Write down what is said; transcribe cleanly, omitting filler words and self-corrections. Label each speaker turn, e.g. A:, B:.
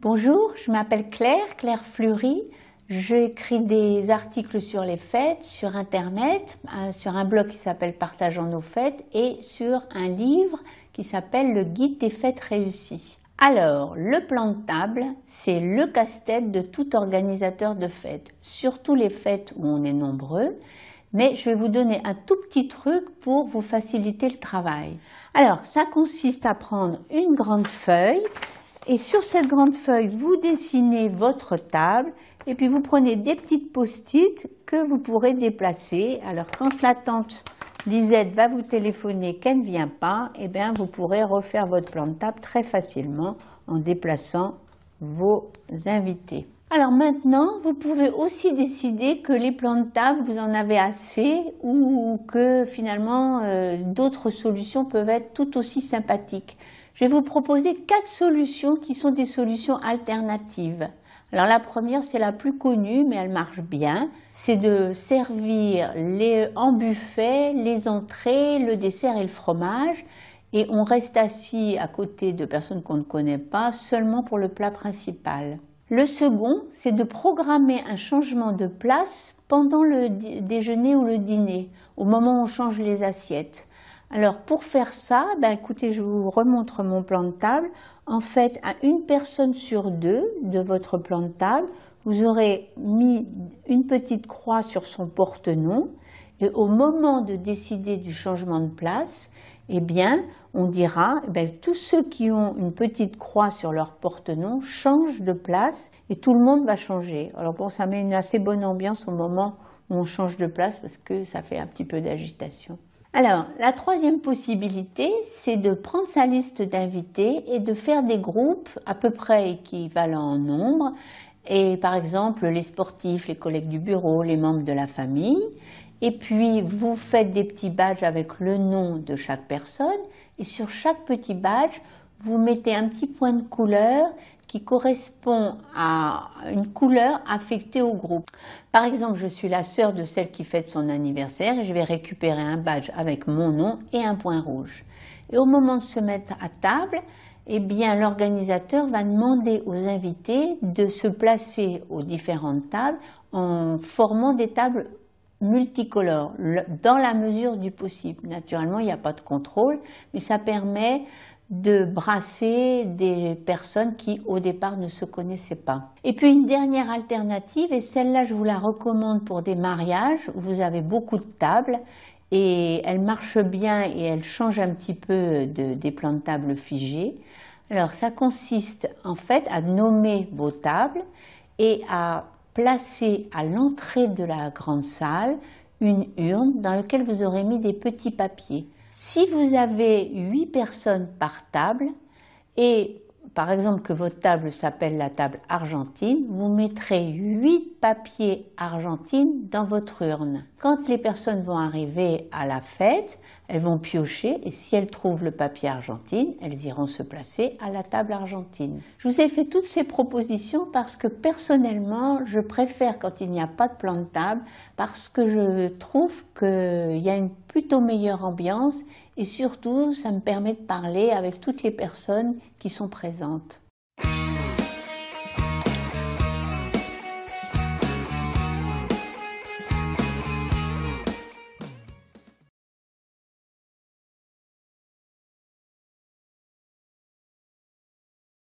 A: Bonjour, je m'appelle Claire Fleury. J'écris des articles sur les fêtes, sur Internet, sur un blog qui s'appelle Partageons nos fêtes et sur un livre qui s'appelle Le guide des fêtes réussies. Alors, le plan de table, c'est le casse-tête de tout organisateur de fêtes, surtout les fêtes où on est nombreux. Mais je vais vous donner un tout petit truc pour vous faciliter le travail. Alors, ça consiste à prendre une grande feuille. Et sur cette grande feuille, vous dessinez votre table et puis vous prenez des petites post-it que vous pourrez déplacer. Alors quand la tante Lisette va vous téléphoner qu'elle ne vient pas, eh bien vous pourrez refaire votre plan de table très facilement en déplaçant vos invités. Alors maintenant, vous pouvez aussi décider que les plans de table, vous en avez assez ou que finalement d'autres solutions peuvent être tout aussi sympathiques. Je vais vous proposer 4 solutions qui sont des solutions alternatives. Alors la première, c'est la plus connue, mais elle marche bien. C'est de servir en buffet les entrées, le dessert et le fromage. Et on reste assis à côté de personnes qu'on ne connaît pas, seulement pour le plat principal. Le second, c'est de programmer un changement de place pendant le déjeuner ou le dîner, au moment où on change les assiettes. Alors pour faire ça, écoutez, je vous remontre mon plan de table. En fait, à une personne sur deux de votre plan de table, vous aurez mis une petite croix sur son porte-nom. Et au moment de décider du changement de place, eh bien, on dira, tous ceux qui ont une petite croix sur leur porte-nom changent de place et tout le monde va changer. Alors bon, ça met une assez bonne ambiance au moment où on change de place parce que ça fait un petit peu d'agitation. Alors, la troisième possibilité, c'est de prendre sa liste d'invités et de faire des groupes à peu près équivalents en nombre. Et par exemple, les sportifs, les collègues du bureau, les membres de la famille. Et puis, vous faites des petits badges avec le nom de chaque personne. Et sur chaque petit badge, vous mettez un petit point de couleur qui correspond à une couleur affectée au groupe. Par exemple, je suis la sœur de celle qui fête son anniversaire et je vais récupérer un badge avec mon nom et un point rouge. Et au moment de se mettre à table, eh bien, l'organisateur va demander aux invités de se placer aux différentes tables en formant des tables multicolores, dans la mesure du possible. Naturellement, il n'y a pas de contrôle, mais ça permet de brasser des personnes qui au départ ne se connaissaient pas. Et puis une dernière alternative, et celle-là je vous la recommande pour des mariages où vous avez beaucoup de tables et elle marche bien et elle change un petit peu des plans de table figés. Alors ça consiste en fait à nommer vos tables et à placer à l'entrée de la grande salle une urne dans laquelle vous aurez mis des petits papiers. Si vous avez 8 personnes par table et par exemple que votre table s'appelle la table argentine, vous mettrez 8 papiers argentines dans votre urne. Quand les personnes vont arriver à la fête, elles vont piocher et si elles trouvent le papier argentine, elles iront se placer à la table argentine. Je vous ai fait toutes ces propositions parce que personnellement, je préfère quand il n'y a pas de plan de table parce que je trouve qu'il y a une plutôt meilleure ambiance et surtout, ça me permet de parler avec toutes les personnes qui sont présentes.